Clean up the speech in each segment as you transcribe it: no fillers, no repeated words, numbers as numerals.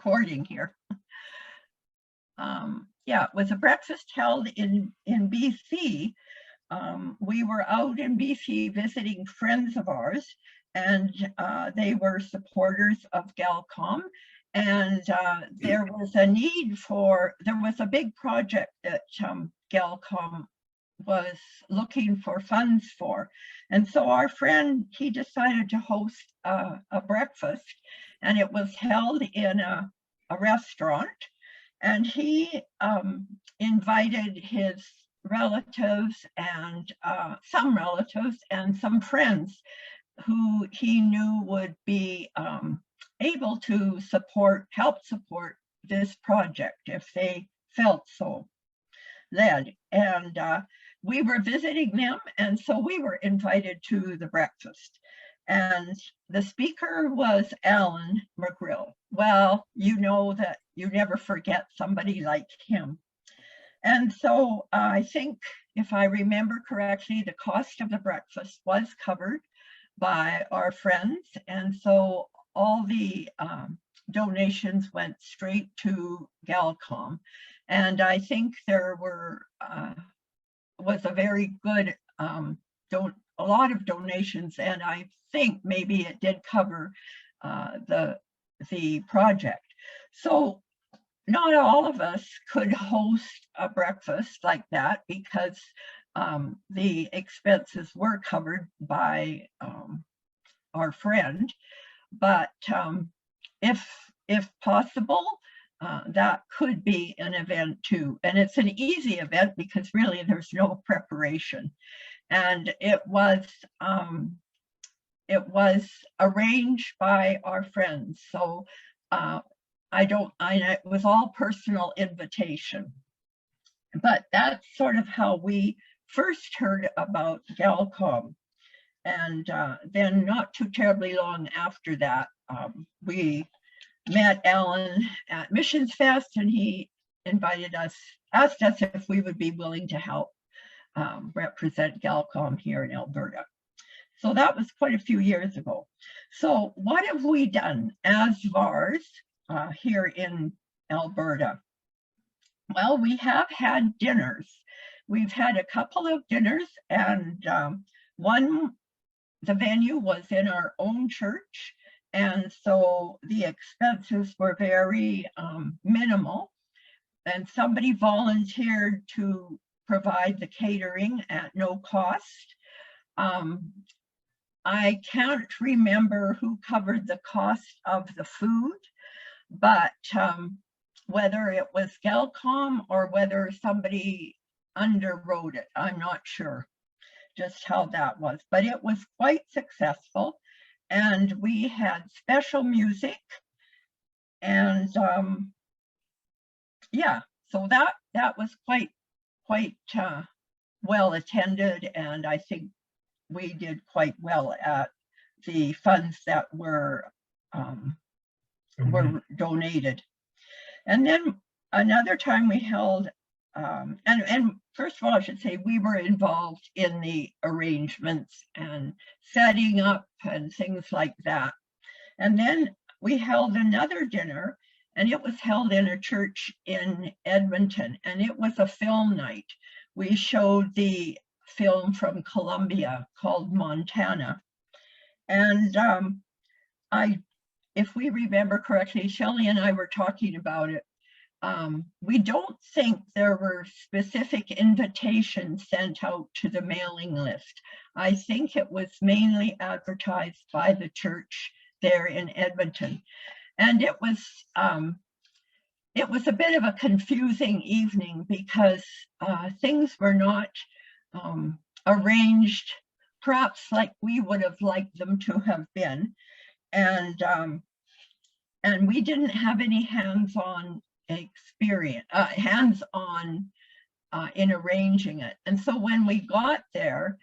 recording here. Yeah, it was a breakfast held in BC. We were out in BC visiting friends of ours, and they were supporters of GALCOM. And there was a need for, there was a big project that GALCOM was looking for funds for. And so our friend, he decided to host a breakfast, and it was held in a restaurant. And he invited his relatives and some relatives and some friends who he knew would be able to help support this project if they felt so led. And we were visiting them, and so we were invited to the breakfast. And the speaker was Alan McGrill. Well, you know that you never forget somebody like him. And so I think, if I remember correctly, the cost of the breakfast was covered by our friends. And so all the donations went straight to GALCOM. And I think there was a very good, a lot of donations, and I think maybe it did cover the project. So not all of us could host a breakfast like that because the expenses were covered by our friend, but if possible, that could be an event too. And it's an easy event because really there's no preparation. And it was arranged by our friends. So it was all personal invitation. But that's sort of how we first heard about GALCOM. And then not too terribly long after that, we met Alan at Missions Fest, and he asked us if we would be willing to help represent GALCOM here in Alberta. So that was quite a few years ago. So what have we done as VARs here in Alberta? Well, we have had dinners. We've had a couple of dinners, and the venue was in our own church, and so the expenses were very minimal, and somebody volunteered to provide the catering at no cost. I can't remember who covered the cost of the food, but whether it was GALCOM or whether somebody underwrote it, I'm not sure just how that was, but it was quite successful. And we had special music, and yeah, so that was quite well attended, and I think we did quite well at the funds that were donated. And then another time we held, and first of all, I should say we were involved in the arrangements and setting up and things like that. And then we held another dinner, and it was held in a church in Edmonton, and it was a film night. We showed the film from Colombia called Montana. And if we remember correctly, Shelley and I were talking about it. We don't think there were specific invitations sent out to the mailing list. I think it was mainly advertised by the church there in Edmonton. And it was a bit of a confusing evening because things were not arranged perhaps like we would have liked them to have been. And we didn't have any hands-on experience, in arranging it. And so when we got there,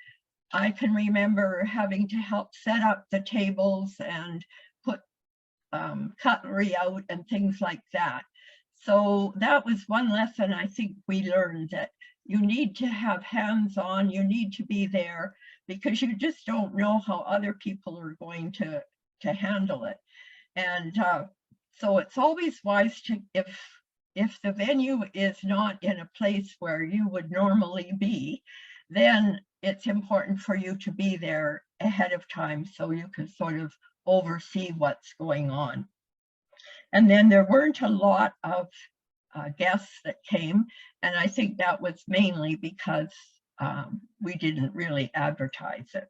I can remember having to help set up the tables and put cutlery out and things like that. So that was one lesson I think we learned, that you need to have hands-on, you need to be there, because you just don't know how other people are going to handle it. And So it's always wise to, if the venue is not in a place where you would normally be, then it's important for you to be there ahead of time so you can sort of oversee what's going on. And then there weren't a lot of guests that came, and I think that was mainly because we didn't really advertise it.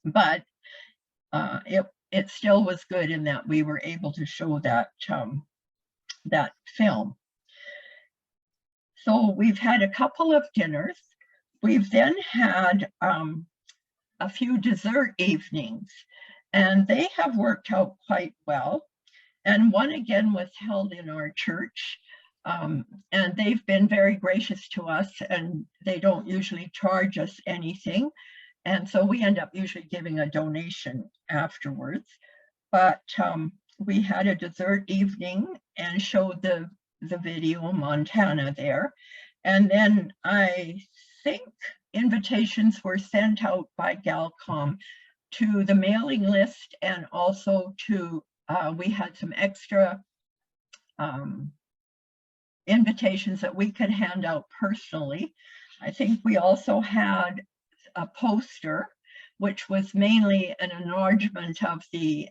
But it still was good in that we were able to show that that film. So we've had a couple of dinners. We've then had a few dessert evenings, and they have worked out quite well. And one again was held in our church, and they've been very gracious to us, and they don't usually charge us anything. And so we end up usually giving a donation afterwards. But we had a dessert evening and showed the video Montana there. And then I think invitations were sent out by Galcom to the mailing list, and also to, we had some extra invitations that we could hand out personally. I think we also had a poster, which was mainly an enlargement of the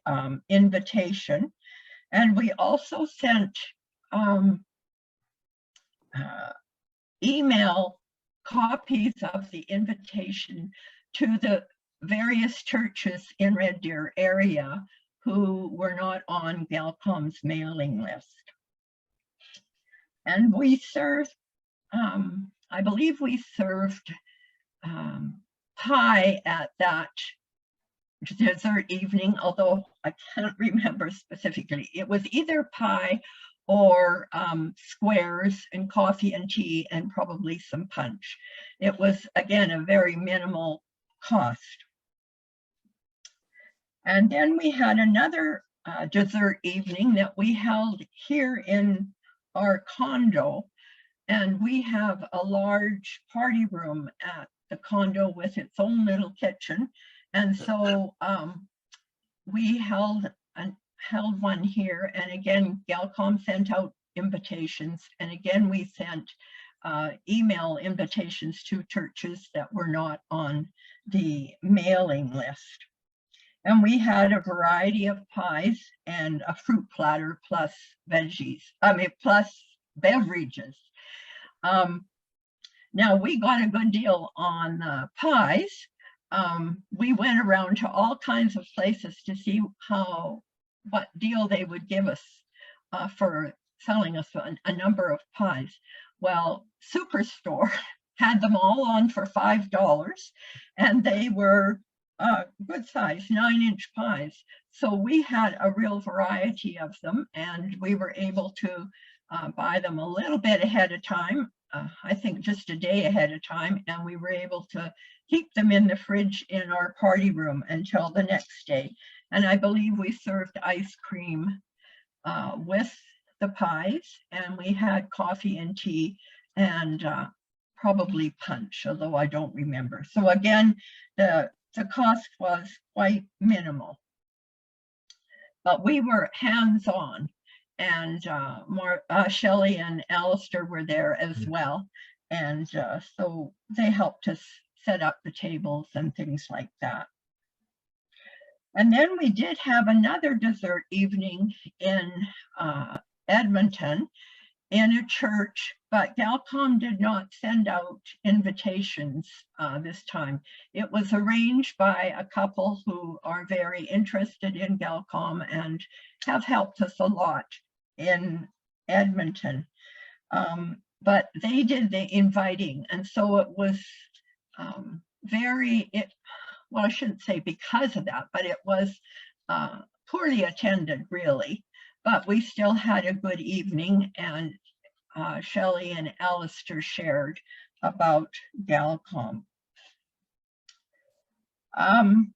invitation. And we also sent email copies of the invitation to the various churches in Red Deer area who were not on Galcom's mailing list. And we served, I believe we served pie at that dessert evening, although I can't remember specifically. It was either pie or squares and coffee and tea and probably some punch. It was, again, a very minimal cost. And then we had another dessert evening that we held here in our condo, and we have a large party room at the condo with its own little kitchen. And so we held one here, and again, Galcom sent out invitations, and again, we sent email invitations to churches that were not on the mailing list. And we had a variety of pies and a fruit platter plus veggies, plus beverages. Now we got a good deal on pies. We went around to all kinds of places to see what deal they would give us for selling us a number of pies. Well, Superstore had them all on for $5, and they were good size 9-inch pies. So we had a real variety of them, and we were able to buy them a little bit ahead of time. I think just a day ahead of time, and we were able to keep them in the fridge in our party room until the next day. And I believe we served ice cream with the pies, and we had coffee and tea and probably punch, although I don't remember. So again, the cost was quite minimal, but we were hands-on. And Shelley and Alistair were there as well. And so they helped us set up the tables and things like that. And then we did have another dessert evening in Edmonton in a church, but Galcom did not send out invitations this time. It was arranged by a couple who are very interested in Galcom and have helped us a lot in Edmonton. But they did the inviting, and so it was well, I shouldn't say because of that, but it was poorly attended, really. But we still had a good evening, and Shelley and Alistair shared about Galcom. And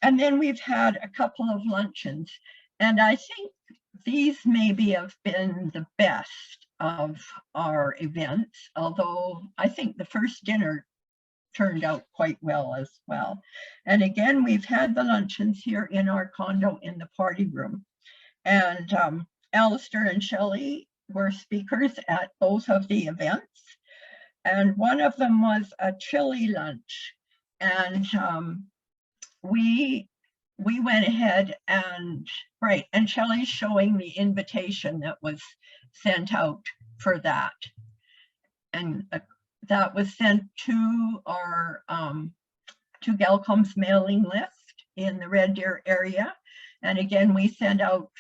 then we've had a couple of luncheons, and I think these maybe have been the best of our events, although I think the first dinner turned out quite well as well. And again, we've had the luncheons here in our condo in the party room. And Alistair and Shelley were speakers at both of the events. And one of them was a chili lunch. And we went ahead and, right, and Shelley's showing the invitation that was sent out for that. And that was sent to our, to Galcom's mailing list in the Red Deer area. And again, we sent out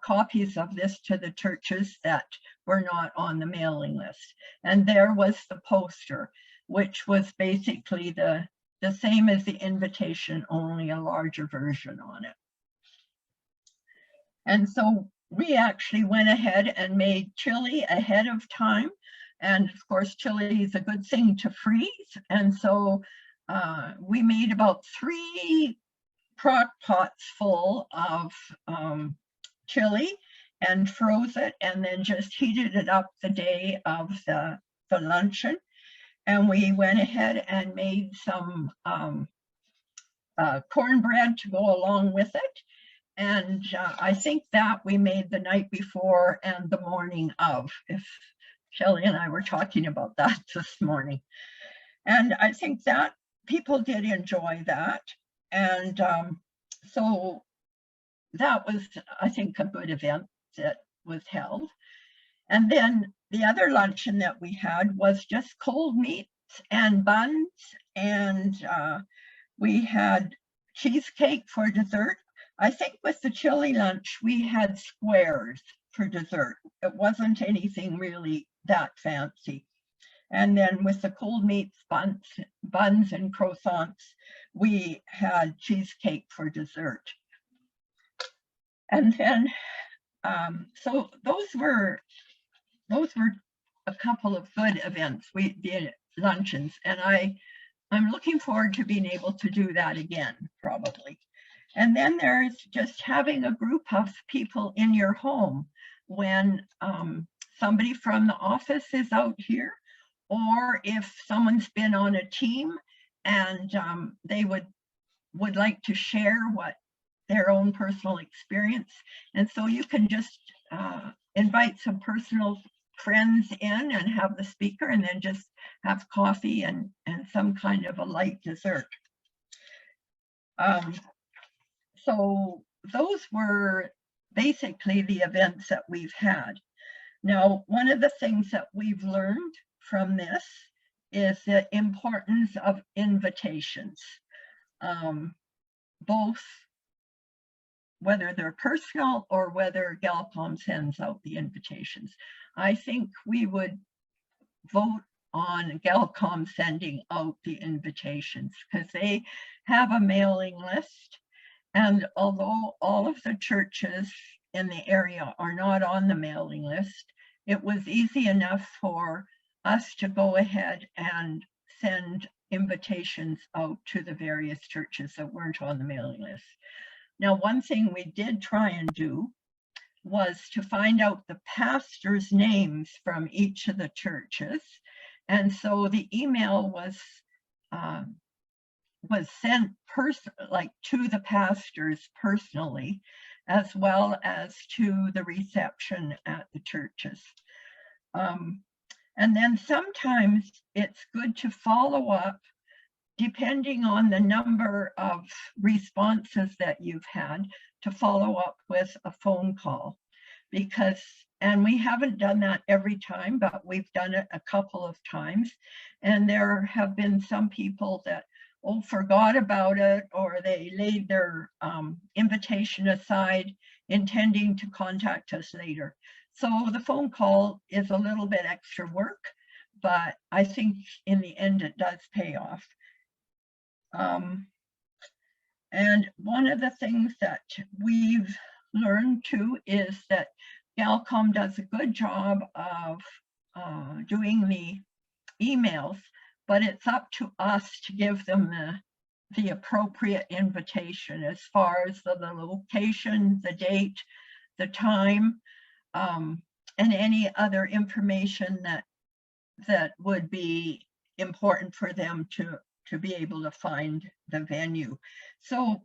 copies of this to the churches that were not on the mailing list. And there was the poster, which was basically the same as the invitation, only a larger version on it. And so we actually went ahead and made chili ahead of time. And of course, chili is a good thing to freeze. And so we made about 3 crock pots full of chili and froze it, and then just heated it up the day of the luncheon. And we went ahead and made some cornbread to go along with it. And I think that we made the night before and the morning of, if Shelley and I were talking about that this morning. And I think that people did enjoy that. And so that was, I think, a good event that was held. And then the other luncheon that we had was just cold meats and buns, and we had cheesecake for dessert. I think with the chili lunch, we had squares for dessert. It wasn't anything really that fancy. And then with the cold meats, buns and croissants, we had cheesecake for dessert. And then, so those were a couple of good events. We did luncheons, and I'm looking forward to being able to do that again, probably. And then there's just having a group of people in your home when somebody from the office is out here, or if someone's been on a team and they would like to share what their own personal experience. And so you can just invite some personal friends in and have the speaker, and then just have coffee and some kind of a light dessert. So those were basically the events that we've had. Now, one of the things that we've learned from this is the importance of invitations, both whether they're personal or whether Galcom sends out the invitations. I think we would vote on Galcom sending out the invitations, because they have a mailing list. And although all of the churches in the area are not on the mailing list, it was easy enough for us to go ahead and send invitations out to the various churches that weren't on the mailing list. Now, one thing we did try and do was to find out the pastors' names from each of the churches. And so the email was sent to the pastors personally, as well as to the reception at the churches. And then sometimes it's good to follow up, depending on the number of responses that you've had, to follow up with a phone call. And we haven't done that every time, but we've done it a couple of times. And there have been some people that forgot about it, or they laid their invitation aside, intending to contact us later. So the phone call is a little bit extra work, but I think in the end it does pay off. And one of the things that we've learned too is that Galcom does a good job of doing the emails, but it's up to us to give them the appropriate invitation as far as the location, the date, the time, and any other information that would be important for them to be able to find the venue. So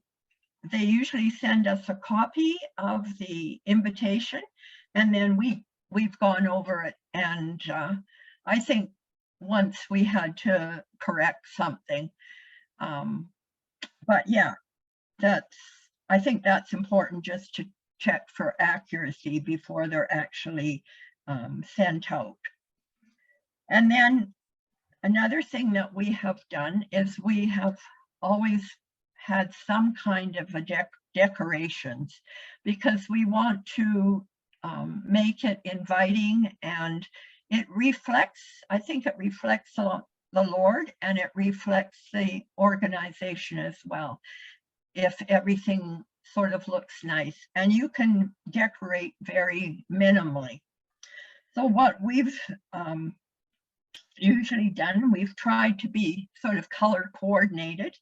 they usually send us a copy of the invitation, and then we've gone over it, and I think once we had to correct something. But yeah, I think that's important, just to check for accuracy before they're actually sent out. And then another thing that we have done is we have always had some kind of a decorations, because we want to make it inviting, and it reflects, I think it reflects the Lord, and it reflects the organization as well, if everything sort of looks nice. And you can decorate very minimally. So what we've usually done, we've tried to be sort of color coordinated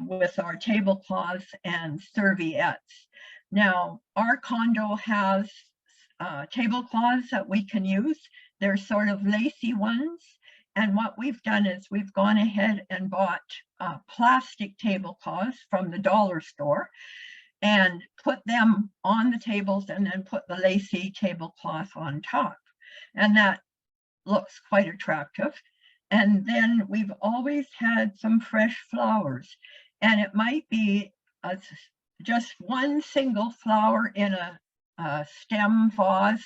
with our tablecloths and serviettes. Now, our condo has tablecloths that we can use. They're sort of lacy ones. And what we've done is we've gone ahead and bought plastic tablecloths from the dollar store and put them on the tables, and then put the lacy tablecloth on top. And that looks quite attractive. And then we've always had some fresh flowers, and it might be just one single flower in a stem vase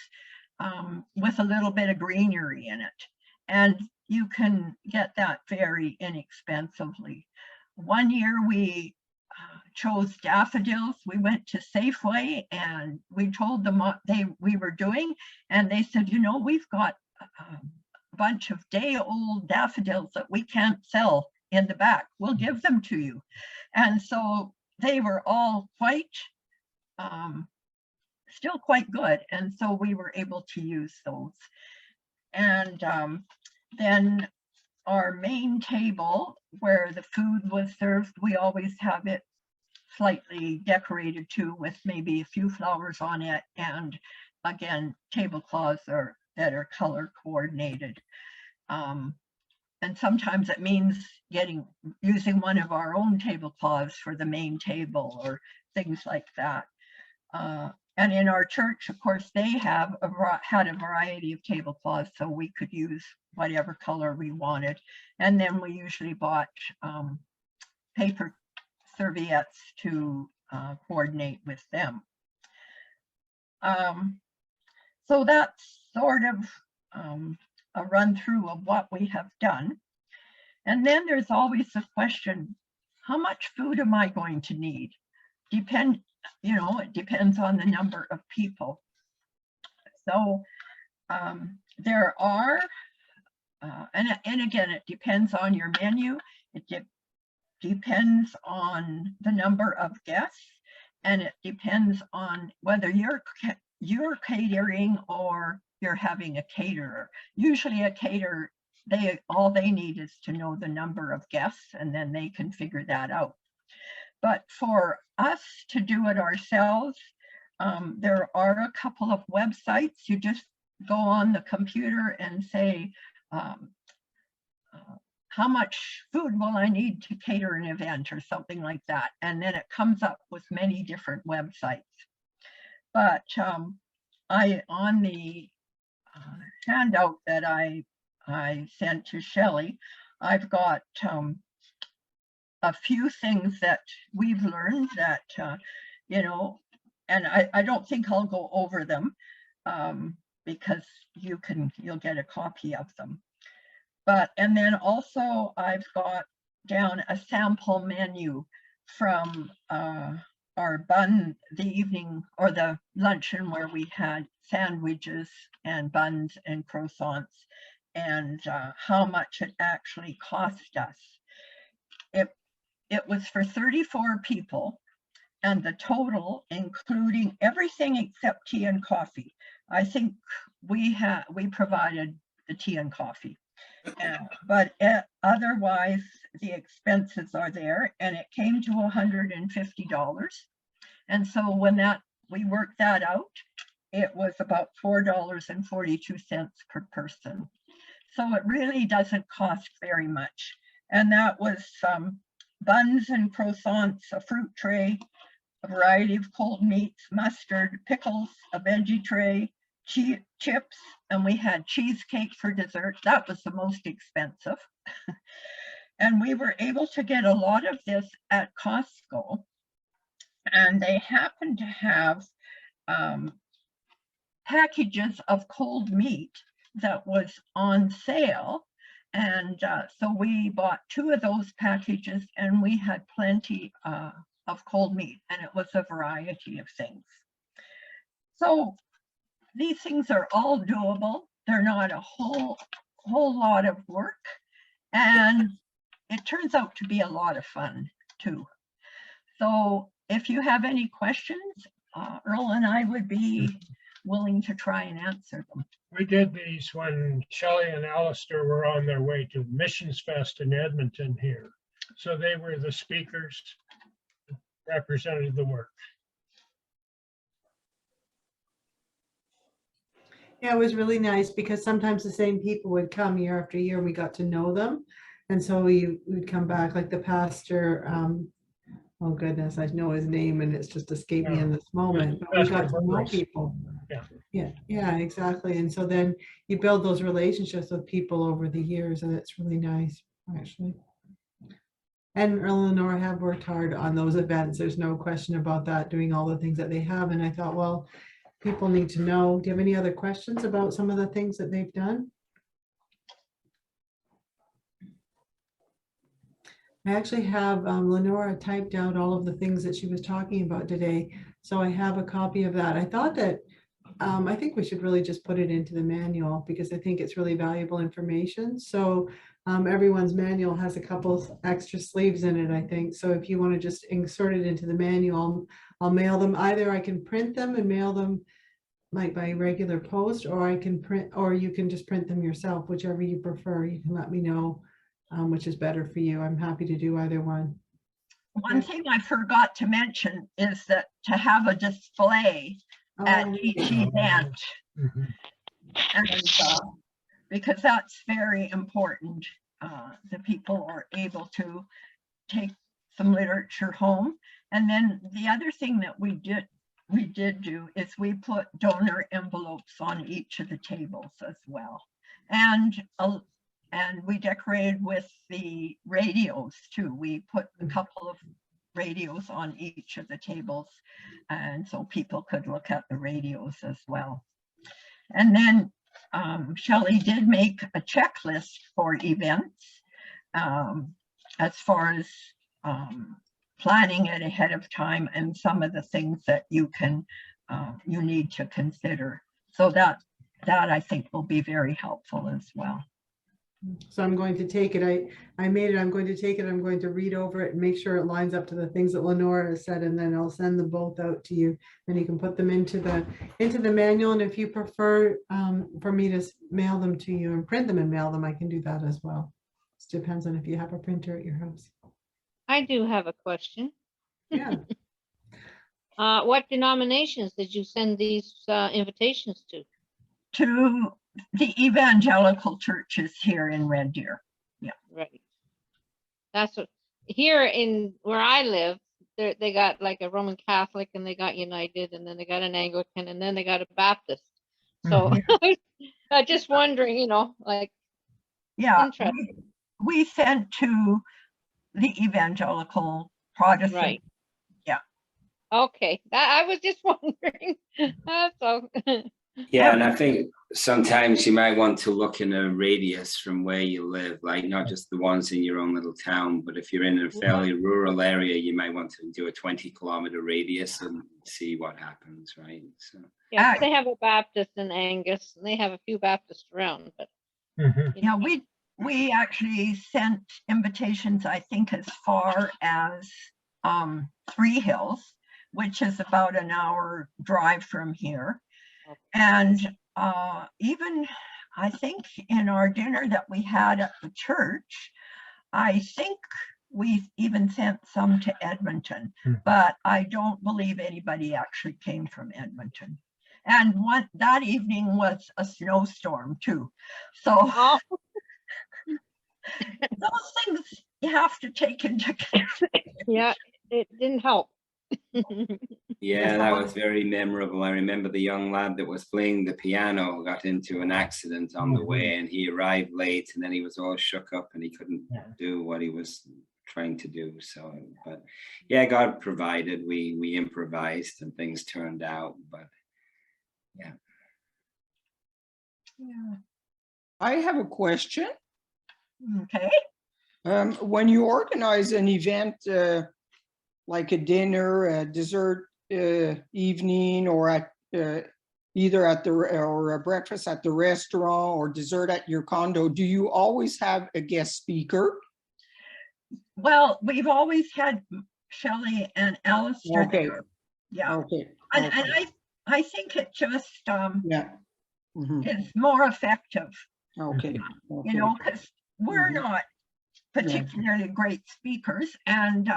with a little bit of greenery in it. And you can get that very inexpensively. One year we chose daffodils. We went to Safeway and we told them what we were doing, and they said, you know, we've got a bunch of day-old daffodils that we can't sell in the back. We'll give them to you. And so they were all quite, still quite good. And so we were able to use those. And then our main table where the food was served, we always have it slightly decorated too, with maybe a few flowers on it, and again, tablecloths that are color coordinated. And sometimes it means using one of our own tablecloths for the main table or things like that. And in our church, of course, they had a variety of tablecloths, so we could use whatever color we wanted. And then we usually bought paper serviettes to coordinate with them. So that's sort of a run through of what we have done. And then there's always the question, how much food am I going to need? It depends on the number of people. So there are, and again, it depends on your menu. It depends on the number of guests, and it depends on whether you're catering or you're having a caterer. Usually a caterer, all they need is to know the number of guests, and then they can figure that out. But for us to do it ourselves, there are a couple of websites. You just go on the computer and say, how much food will I need to cater an event, or something like that. And then it comes up with many different websites. But on the handout that I sent to Shelley, I've got a few things that we've learned that, and I don't think I'll go over them because you'll get a copy of them. And then also I've got down a sample menu from our the evening or the luncheon, where we had sandwiches and buns and croissants, and how much it actually cost us. It was for 34 people, and the total, including everything except tea and coffee. I think we provided the tea and coffee. But otherwise, the expenses are there, and it came to $150. And so when we worked that out, it was about $4.42 per person. So it really doesn't cost very much. And that was buns and croissants, a fruit tray, a variety of cold meats, mustard, pickles, a veggie tray, chips, and we had cheesecake for dessert. That was the most expensive. And we were able to get a lot of this at Costco. And they happened to have packages of cold meat that was on sale. And so we bought 2 of those packages, and we had plenty of cold meat, and it was a variety of things. So these things are all doable. They're not a whole lot of work, and it turns out to be a lot of fun too. So if you have any questions, Earl and I would be willing to try and answer them. We did these when Shelley and Alistair were on their way to Missions Fest in Edmonton here. So they were the speakers, represented the work. Yeah, it was really nice because sometimes the same people would come year after year and we got to know them. And so we'd come back, like the pastor, oh goodness, I know his name and it's just escaped me in this moment, but we got to know people. Yeah, exactly. And so then you build those relationships with people over the years, and it's really nice, actually. And Earl and Lenora have worked hard on those events. There's no question about that, doing all the things that they have. And I thought, well, people need to know. Do you have any other questions about some of the things that they've done? I actually have Lenora typed out all of the things that she was talking about today. So I have a copy of that. I thought that I think we should really just put it into the manual because I think it's really valuable information. So everyone's manual has a couple extra sleeves in it, I think. So if you want to just insert it into the manual, I'll mail them. Either I can print them and mail them like by regular post, or I can print, or you can just print them yourself, whichever you prefer. You can let me know which is better for you. I'm happy to do either one. One thing I forgot to mention is that to have a display at each event, and because that's very important, that people are able to take some literature home. And then the other thing that we did do is we put donor envelopes on each of the tables as well, and we decorated with the radios too. We put a couple of radios on each of the tables, and so people could look at the radios as well. And then Shelley did make a checklist for events as far as planning it ahead of time and some of the things that you need to consider. So that I think will be very helpful as well. So I'm going to take it. I made it. I'm going to take it. I'm going to read over it and make sure it lines up to the things that Lenora has said, and then I'll send them both out to you. And you can put them into the manual. And if you prefer for me to mail them to you and print them and mail them, I can do that as well. It depends on if you have a printer at your house. I do have a question. Yeah. What denominations did you send these invitations to? To the evangelical churches here in Red Deer. Yeah. Right. That's what here in where I live, they got like a Roman Catholic, and they got United, and then they got an Anglican, and then they got a Baptist. So I'm just wondering, like, yeah, we sent to the evangelical Protestant. Right. Yeah. Okay. I was just wondering. That's all. Yeah, and I think sometimes you might want to look in a radius from where you live, like not just the ones in your own little town, but if you're in a fairly rural area, you might want to do a 20-kilometer radius and see what happens, right? So yeah, they have a Baptist in Angus, and they have a few Baptists around, but yeah, we actually sent invitations, I think, as far as Three Hills, which is about an hour drive from here. And even I think in our dinner that we had at the church, I think we even sent some to Edmonton, but I don't believe anybody actually came from Edmonton. And that evening was a snowstorm too. So those things you have to take into consideration. yeah, it didn't help. Yeah, that was very memorable. I remember the young lad that was playing the piano got into an accident on the way, and he arrived late, and then he was all shook up and he couldn't do what he was trying to do. So, but yeah, God provided. We improvised and things turned out. But yeah. Yeah. I have a question. Okay. When you organize an event like a dinner, a dessert evening, or at either at the or a breakfast at the restaurant or dessert at your condo, do you always have a guest speaker? Well, we've always had Shelley and Alistair Okay. there. Yeah. Okay. And Okay. I think it just Yeah. Mhm. is more effective, Okay. you Okay. know, because we're Mhm. not particularly great speakers. And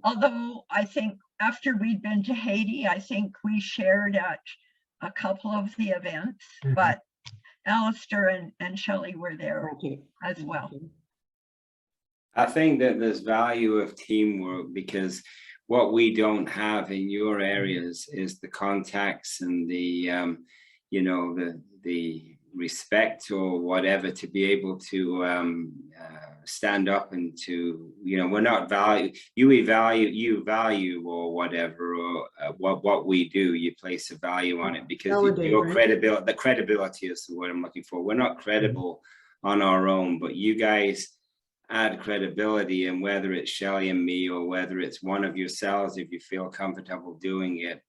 although I think after we'd been to Haiti, I think we shared at a couple of the events, Mhm. but Alistair and Shelley were there Okay. as well. Okay. I think that there's value of teamwork, because what we don't have in your areas is the contacts and the the respect or whatever to be able to stand up and to, we're not you value or whatever, or what we do, you place a value on it, because Validate, your right? credibility, the credibility is the word I'm looking for. We're not credible on our own, but you guys add credibility, and whether it's Shelley and me or whether it's one of yourselves, if you feel comfortable doing it,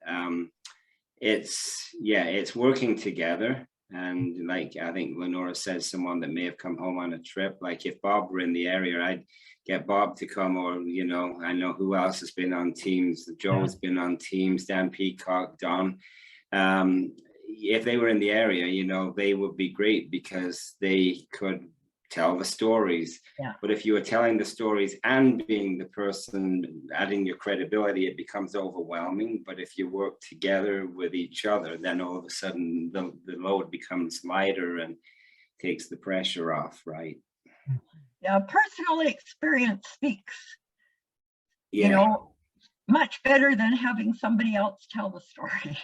it's working together. And like I think Lenora said, someone that may have come home on a trip, like if Bob were in the area, I'd get Bob to come, or I know who else has been on teams. Joe's been on teams, Dan Peacock, Don. If they were in the area, they would be great because they could tell the stories. Yeah. But if you are telling the stories and being the person adding your credibility, it becomes overwhelming. But if you work together with each other, then all of a sudden the load becomes lighter and takes the pressure off, right? Yeah, personal experience speaks, Yeah. much better than having somebody else tell the story.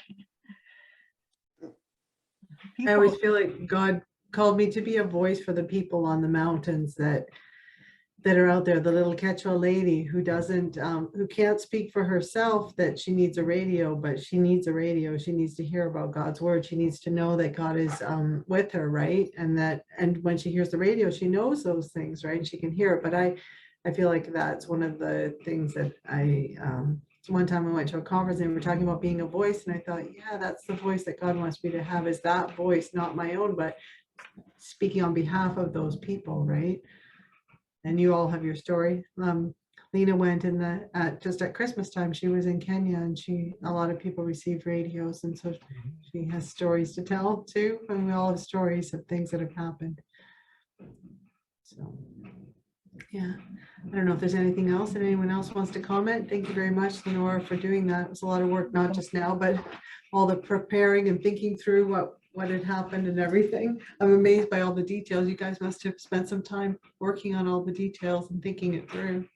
I always feel like God called me to be a voice for the people on the mountains that are out there. The little Quechua lady who doesn't, who can't speak for herself, that she needs a radio, but she needs a radio. She needs to hear about God's word. She needs to know that God is with her, right? And when she hears the radio, she knows those things, right? She can hear it. But I feel like that's one of the things that one time I went to a conference and we were talking about being a voice, and I thought, yeah, that's the voice that God wants me to have, is that voice, not my own, but speaking on behalf of those people, right? And you all have your story. Lena went just at Christmas time, she was in Kenya, and a lot of people received radios, and so she has stories to tell too, and we all have stories of things that have happened. So yeah, I don't know if there's anything else that anyone else wants to comment. Thank you very much, Lenora, for doing that. It was a lot of work, not just now, but all the preparing and thinking through what had happened and everything. I'm amazed by all the details. You guys must have spent some time working on all the details and thinking it through.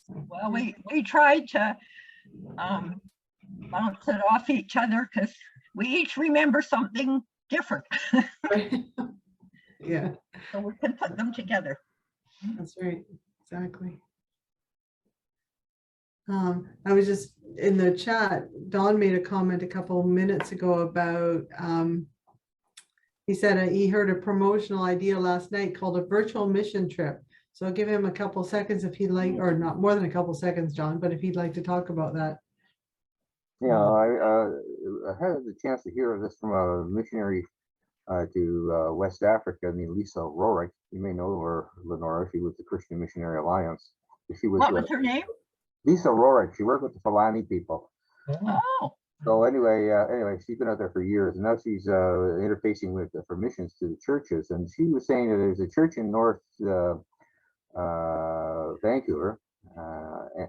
So, Well, we tried to bounce it off each other because we each remember something different. yeah, So we can put them together. that's right. Exactly. I was just in the chat, Don made a comment a couple minutes ago about, he said he heard a promotional idea last night called a virtual mission trip. So I'll give him a couple seconds if he'd like, or not more than a couple seconds, John, but if he'd like to talk about that. Yeah, I had the chance to hear this from a missionary to West Africa, named Lisa Rorik. You may know her, Lenora. She was the Christian Missionary Alliance. She was What was her name? Lisa Rorik. She worked with the Fulani people. Oh, So anyway, she's been out there for years, and now she's interfacing with for missions to the churches. And she was saying that there's a church in North Vancouver,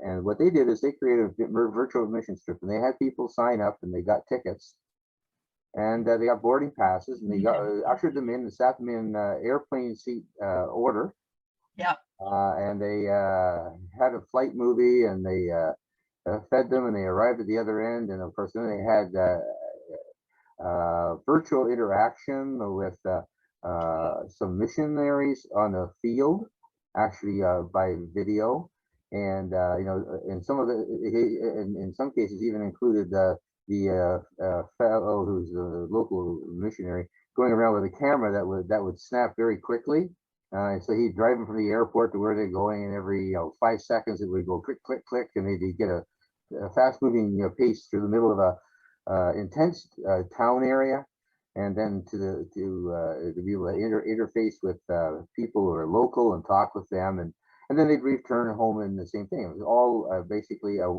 and what they did is they created a virtual missions trip, and they had people sign up, and they got tickets, and they got boarding passes, and they got ushered them in and sat them in airplane seat order. yeah. And they had a flight movie, and they fed them, and they arrived at the other end. And of course, then they had virtual interaction with some missionaries on the field, actually by video. And in some of in some cases, even included the fellow who's a local missionary going around with a camera that would snap very quickly. And so he'd drive them from the airport to where they're going, and every 5 seconds it would go click, click, click, and they'd get a fast-moving pace through the middle of a intense town area, and then to be able to interface with people who are local and talk with them, and then they'd return home in the same thing. It was all basically a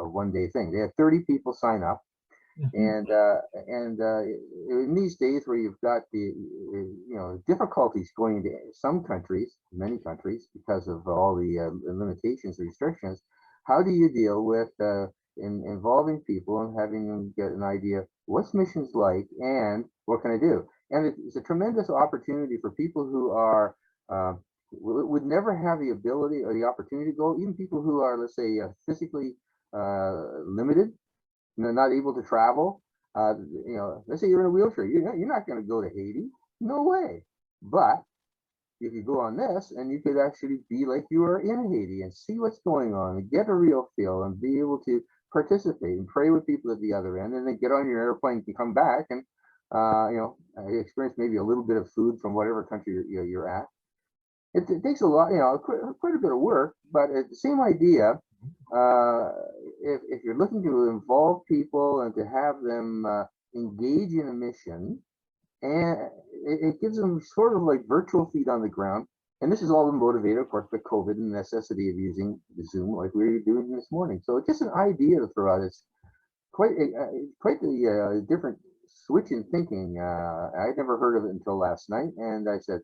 one-day thing. They had 30 people sign up. And in these days where you've got the difficulties going into some countries, many countries, because of all the limitations and restrictions, how do you deal with involving people and having them get an idea what's missions like and what can I do? And it's a tremendous opportunity for people who are would never have the ability or the opportunity to go, even people who are, let's say, physically limited, not able to travel. Let's say you're in a wheelchair, you're not going to go to Haiti, no way. But you could go on this, and you could actually be like you are in Haiti and see what's going on and get a real feel and be able to participate and pray with people at the other end, and then get on your airplane and come back and experience maybe a little bit of food from whatever country you're at. It takes a lot, quite a bit of work, but it's the same idea. If you're looking to involve people and to have them engage in a mission, and it gives them sort of like virtual feet on the ground. And this is all motivated, of course, by COVID and the necessity of using Zoom like we were doing this morning. So it's just an idea to throw out. It's quite the different switch in thinking. I'd never heard of it until last night, and I said,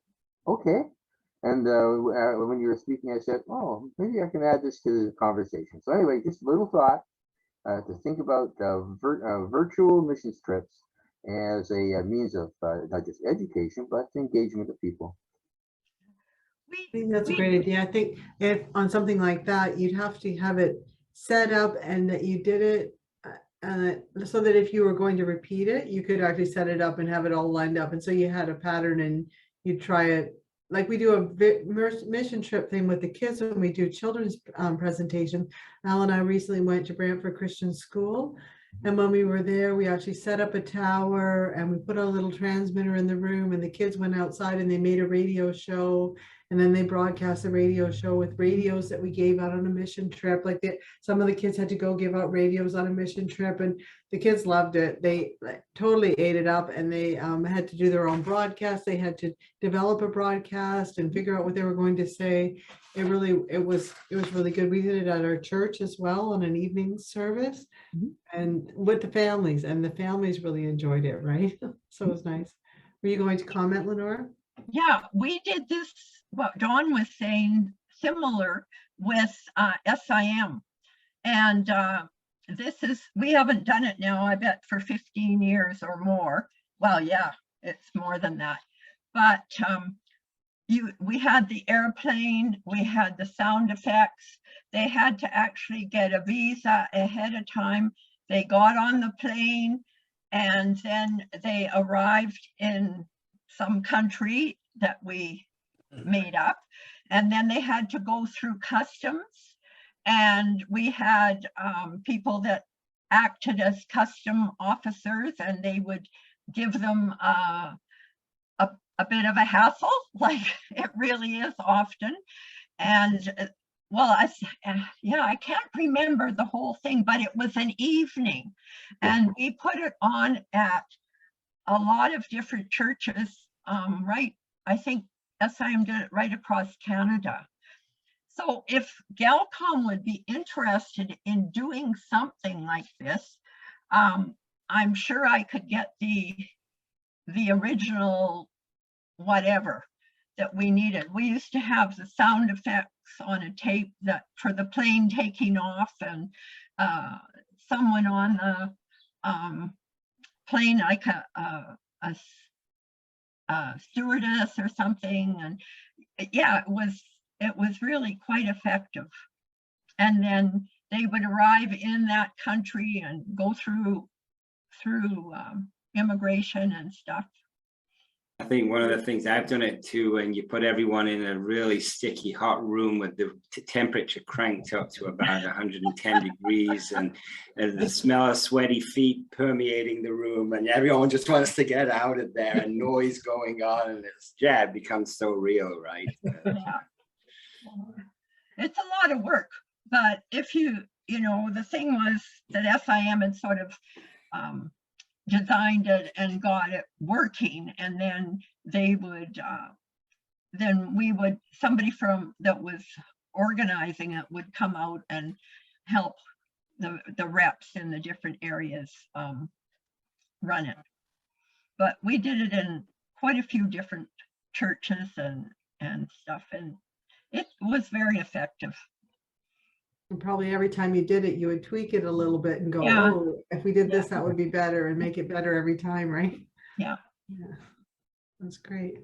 okay. And when you were speaking, I said, oh, maybe I can add this to the conversation. So anyway, just a little thought to think about virtual missions trips as a means of not just education, but engagement of people. I think that's a great idea. I think if on something like that, you'd have to have it set up and that you did it so that if you were going to repeat it, you could actually set it up and have it all lined up. And so you had a pattern and you try it. Like we do a mission trip thing with the kids when we do children's presentation. Al and I recently went to Brantford Christian School. And when we were there, we actually set up a tower and we put a little transmitter in the room, and the kids went outside and they made a radio show. And then they broadcast a radio show with radios that we gave out on a mission trip. Like some of the kids had to go give out radios on a mission trip, and the kids loved it. They totally ate it up, and they had to do their own broadcast. They had to develop a broadcast and figure out what they were going to say. It was really good. We did it at our church as well on an evening service, and with the families, and the families really enjoyed it, right? So it was nice. Were you going to comment, Lenora? Yeah, we did this, what Dawn was saying, similar with SIM. And we haven't done it now, I bet, for 15 years or more. Well, yeah, it's more than that. But we had the airplane, we had the sound effects. They had to actually get a visa ahead of time. They got on the plane, and then they arrived in some country that we made up, and then they had to go through customs, and we had people that acted as custom officers, and they would give them a bit of a hassle, like it really is often. And well, I can't remember the whole thing, but it was an evening, and we put it on at a lot of different churches, right? I think SIM did it right across Canada. So if Galcom would be interested in doing something like this, I'm sure I could get the original whatever that we needed. We used to have the sound effects on a tape that for the plane taking off, and someone on the plane, like a stewardess or something, and yeah, it was really quite effective. And then they would arrive in that country and go through immigration and stuff. I think one of the things I've done it too, when you put everyone in a really sticky hot room with the temperature cranked up to about 110 degrees and the smell of sweaty feet permeating the room, and everyone just wants to get out of there, and noise going on, and it becomes so real, right? Yeah. It's a lot of work, but if you know, the thing was that SIM had sort of designed it and got it working, and then they would somebody from that was organizing it would come out and help the reps in the different areas run it. But we did it in quite a few different churches and stuff, and it was very effective. And probably every time you did it, you would tweak it a little bit and go, Yeah. oh, if we did this, that would be better, and make it better every time, right? Yeah. Yeah, that's great.